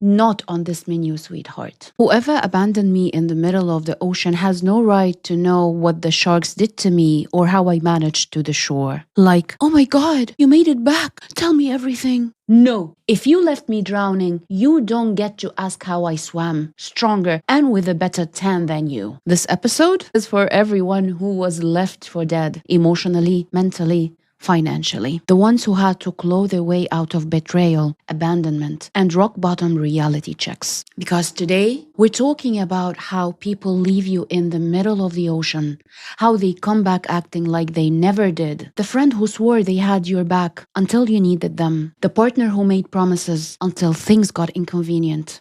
Not on this menu, sweetheart. Whoever abandoned me in the middle of the ocean has no right to know what the sharks did to me or how I managed to the shore. Like, oh my God, you made it back. Tell me everything. No. If you left me drowning, you don't get to ask how I swam, stronger and with a better tan than you. This episode is for everyone who was left for dead, emotionally, mentally, financially. The ones who had to claw their way out of betrayal, abandonment, and rock bottom reality checks. Because today, we're talking about how people leave you in the middle of the ocean, how they come back acting like they never did, the friend who swore they had your back until you needed them, the partner who made promises until things got inconvenient,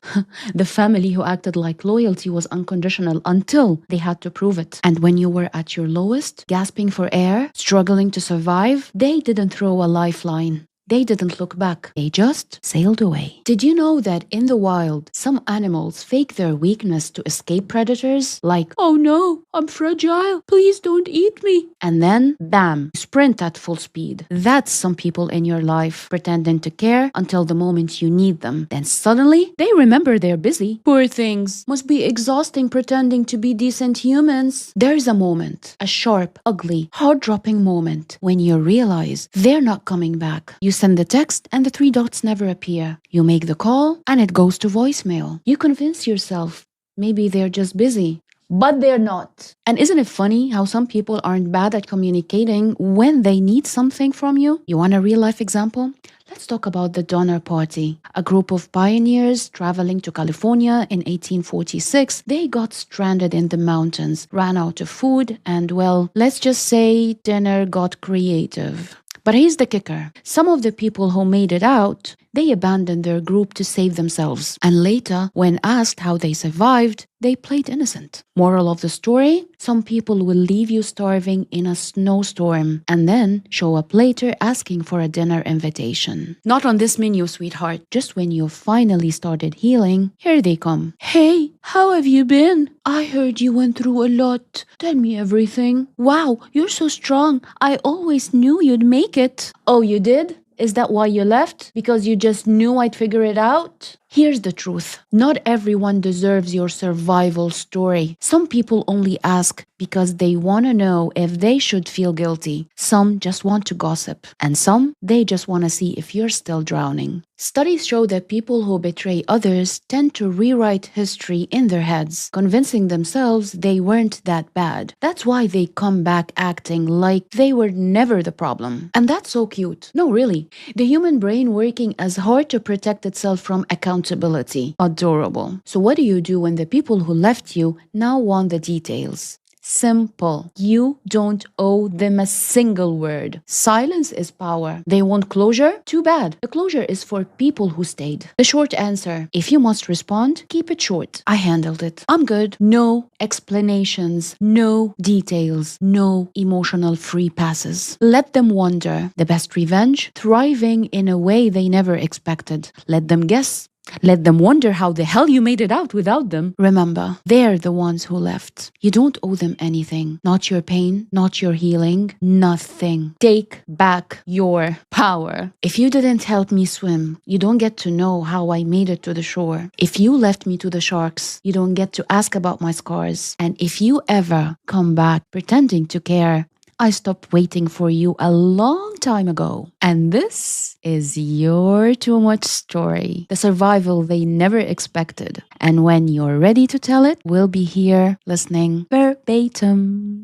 the family who acted like loyalty was unconditional until they had to prove it. And when you were at your lowest, gasping for air, struggling to survive, they didn't throw a lifeline. They didn't look back. They just sailed away. Did you know that in the wild, some animals fake their weakness to escape predators? Like, oh no, I'm fragile. Please don't eat me. And then, bam, sprint at full speed. That's some people in your life pretending to care until the moment you need them. Then suddenly, they remember they're busy. Poor things. Must be exhausting pretending to be decent humans. There's a moment, a sharp, ugly, heart-dropping moment when you realize they're not coming back. You send the text and the three dots never appear. You make the call and it goes to voicemail. You convince yourself maybe they're just busy. But they're not. And isn't it funny how some people aren't bad at communicating when they need something from you? You want a real-life example? Let's talk about the Donner Party. A group of pioneers traveling to California in 1846, they got stranded in the mountains, ran out of food, and well, let's just say dinner got creative. But here's the kicker. Some of the people who made it out, they abandoned their group to save themselves. And later, when asked how they survived, they played innocent. Moral of the story? Some people will leave you starving in a snowstorm and then show up later asking for a dinner invitation. Not on this menu, sweetheart. Just when you finally started healing, here they come. Hey, how have you been? I heard you went through a lot. Tell me everything. Wow, you're so strong. I always knew you'd make it. Oh, you did? Is that why you left? Because you just knew I'd figure it out? Here's the truth. Not everyone deserves your survival story. Some people only ask because they want to know if they should feel guilty. Some just want to gossip. And some, they just want to see if you're still drowning. Studies show that people who betray others tend to rewrite history in their heads, convincing themselves they weren't that bad. That's why they come back acting like they were never the problem. And that's so cute. No, really. The human brain working as hard to protect itself from accountability. Adorable. So what do you do when the people who left you now want the details? Simple. You don't owe them a single word. Silence is power. They want closure? Too bad. The closure is for people who stayed. The short answer, if you must respond, keep it short. I handled it. I'm good. No explanations. No details. No emotional free passes. Let them wonder. The best revenge? Thriving in a way they never expected. Let them guess. Let them wonder how the hell you made it out without them. Remember, they're the ones who left. You don't owe them anything. Not your pain, not your healing, nothing. Take back your power. If you didn't help me swim, you don't get to know how I made it to the shore. If you left me to the sharks, you don't get to ask about my scars. And if you ever come back pretending to care, I stopped waiting for you a long time ago. And this is your too much story. The survival they never expected. And when you're ready to tell it, we'll be here listening verbatim.